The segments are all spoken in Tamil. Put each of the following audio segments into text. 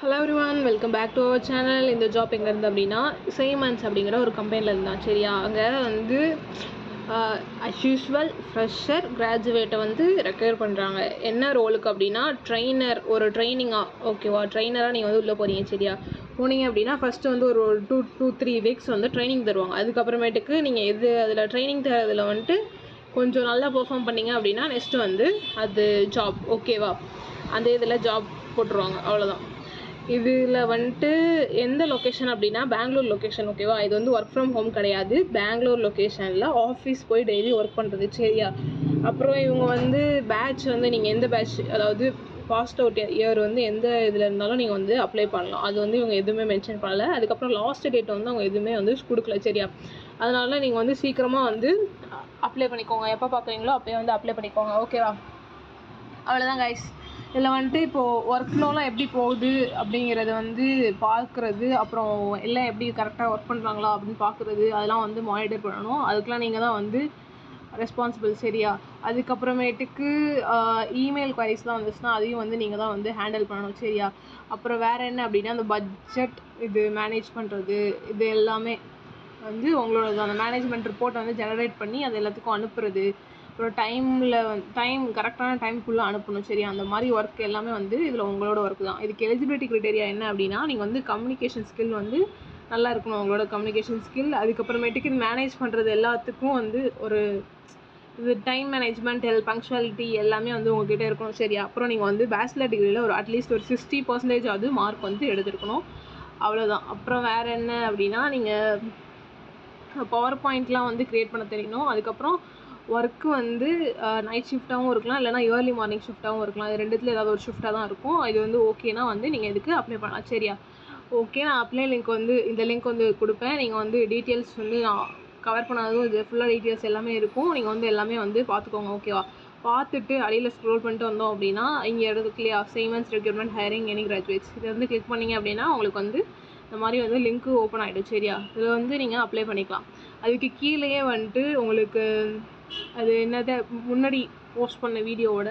Hello everyone, welcome back to our channel. இந்த ஜாப் எங்கே இருந்து அப்படின்னா சைமன்ஸ் அப்படிங்கிற ஒரு கம்பெனியில் இருந்தான். சரியா, அங்கே வந்து அஸ் யூஸ்வல் ஃப்ரெஷர் கிராஜுவேட்டை வந்து ரெக்யர் பண்ணுறாங்க. என்ன ரோலுக்கு அப்படின்னா ட்ரெயினர், ஒரு ட்ரைனிங்காக. ஓகேவா, ட்ரெயினராக நீங்கள் வந்து உள்ளே போகிறீங்க. சரியா, போனீங்க அப்படின்னா ஃபஸ்ட்டு வந்து ஒரு 2-3 வீக்ஸ் வந்து ட்ரைனிங் தருவாங்க. அதுக்கப்புறமேட்டுக்கு நீங்கள் அதில் ட்ரைனிங் தரதில் வந்துட்டு கொஞ்சம் நல்லா பெர்ஃபார்ம் பண்ணிங்க அப்படின்னா நெக்ஸ்ட்டு வந்து அது ஜாப். ஓகேவா, அந்த இதில் ஜாப் போட்டுருவாங்க. அவ்வளோதான். இதில் வந்துட்டு எந்த லொக்கேஷன் அப்படின்னா பெங்களூர் லொக்கேஷன். ஓகேவா, இது வந்து ஒர்க் ஃப்ரம் ஹோம் கிடையாது. பெங்களூர் லொக்கேஷனில் ஆஃபீஸ் போய் டெய்லி ஒர்க் பண்ணுறது. சரியா, அப்புறம் இவங்க வந்து பேட்ச் வந்து நீங்கள் எந்த பேட்ச், அதாவது பாஸ்ட் அவுட் இயர் வந்து எந்த இதில் இருந்தாலும் நீங்கள் வந்து அப்ளை பண்ணலாம். அது வந்து இவங்க எதுவுமே மென்ஷன் பண்ணலை. அதுக்கப்புறம் லாஸ்ட் டேட் வந்து அவங்க எதுவுமே வந்து கொடுக்கல. சரியா, அதனால நீங்கள் வந்து சீக்கிரமாக வந்து அப்ளை பண்ணிக்கோங்க. எப்போ பார்க்குறீங்களோ அப்போயே வந்து அப்ளை பண்ணிக்கோங்க. ஓகேவா, அவ்வளோதான் கைஸ். இதில் வந்துட்டு இப்போது ஒர்க் ஃப்ளோலாம் எப்படி போகுது அப்படிங்கிறத வந்து பார்க்குறது, அப்புறம் எல்லாம் எப்படி கரெக்டாக ஒர்க் பண்ணுறாங்களா அப்படின்னு பார்க்குறது, அதெல்லாம் வந்து மானிட்டர் பண்ணணும். அதுக்கெலாம் நீங்கள் தான் வந்து ரெஸ்பான்சிபிள். சரியா, அதுக்கப்புறமேட்டுக்கு இமெயில் குவரிஸ்லாம் வந்துச்சுன்னா அதையும் வந்து நீங்கள் தான் வந்து ஹேண்டில் பண்ணணும். சரியா, அப்புறம் வேறு என்ன அப்படின்னா அந்த பட்ஜெட் இது மேனேஜ் பண்ணுறது, இது எல்லாமே வந்து உங்களோட அந்த மேனேஜ்மெண்ட் ரிப்போர்ட்டை வந்து ஜெனரேட் பண்ணி அது எல்லாத்துக்கும் அனுப்புறது, அப்புறம் டைம் கரெக்டான டைம்குள்ளே அனுப்பணும். சரி, அந்த மாதிரி ஒர்க் எல்லாமே வந்து இதில் உங்களோட ஒர்க் தான். இதுக்கு எலிஜிபிலிட்டி க்ரைட்டீரியா என்ன அப்படின்னா நீங்கள் வந்து கம்யூனிகேஷன் ஸ்கில் வந்து நல்லா இருக்கணும், உங்களோட கம்யூனிகேஷன் ஸ்கில். அதுக்கப்புறமேட்டுக்கு மேனேஜ் பண்ணுறது எல்லாத்துக்கும் வந்து ஒரு இது டைம் மேனேஜ்மெண்ட், பங்க்சுவாலிட்டி எல்லாமே வந்து உங்ககிட்ட இருக்கணும். சரியா, அப்புறம் நீங்கள் வந்து பேச்சுலர் டிகிரியில் ஒரு அட்லீஸ்ட் ஒரு 60% மார்க் வந்து எடுத்துருக்கணும். அவ்வளோதான். அப்புறம் வேறு என்ன அப்படின்னா நீங்கள் பவர் பாயிண்ட்லாம் வந்து க்ரியேட் பண்ண தெரியணும். அதுக்கப்புறம் ஒர்க்கு வந்து நைட் ஷிஃப்ட்டாகவும் இருக்கலாம், இல்லைனா ஏர்லி மார்னிங் ஷிஃப்ட்டாகவும் இருக்கலாம். இது ரெண்டுத்தில் ஏதாவது ஒரு ஷிஃப்ட்டாக தான் இருக்கும். இது வந்து ஓகேனா வந்து நீங்கள் இதுக்கு அப்ளை பண்ணலாம். சரியா, ஓகே. நான் அப்ளை லிங்க் வந்து இந்த லிங்க் வந்து கொடுப்பேன். நீங்கள் வந்து டீட்டெயில்ஸ் வந்து நான் கவர் பண்ணாததும் இது ஃபுல்லாக டீட்டெயில்ஸ் எல்லாமே இருக்கும். நீங்கள் வந்து எல்லாமே வந்து பார்த்துக்கோங்க. ஓகேவா, பார்த்துட்டு அடியில் ஸ்க்ரோல் பண்ணிட்டு வந்தோம் அப்படின்னா இங்கே இடத்துக்குலையா Siemens recruitment hiring any graduates, இதை வந்து கிளிக் பண்ணிங்க அப்படின்னா உங்களுக்கு வந்து இந்த மாதிரி வந்து லிங்க்கு ஓப்பன் ஆகிடும். சரியா, இதில் வந்து நீங்கள் அப்ளை பண்ணிக்கலாம். அதுக்கு கீழேயே வந்துட்டு உங்களுக்கு அது என்னது முன்னாடி போஸ்ட் பண்ண வீடியோவோட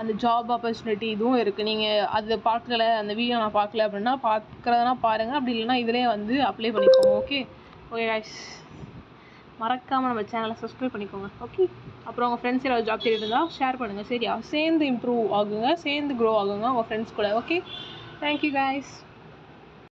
அந்த ஜாப் ஆப்பர்ச்சுனிட்டி இதுவும் இருக்குது. நீங்கள் அதை பார்க்கல, அந்த வீடியோ நான் பார்க்கல அப்படின்னா பார்க்குறதுனா பாருங்கள். அப்படி இல்லைனா இதிலே வந்து அப்ளை பண்ணிக்கோங்க. ஓகே ஓகே கைஸ், மறக்காமல் நம்ம சேனலை சப்ஸ்கிரைப் பண்ணிக்கோங்க. ஓகே, அப்புறம் உங்கள் ஃப்ரெண்ட்ஸ் யாராவது ஜாப் தேடிட்டு இருந்தால் ஷேர் பண்ணுங்கள். சரியா, சேர்ந்து இம்ப்ரூவ் ஆகுங்க, சேர்ந்து க்ரோ ஆகுங்க உங்கள் ஃப்ரெண்ட்ஸ் கூட. Okay, thank you guys.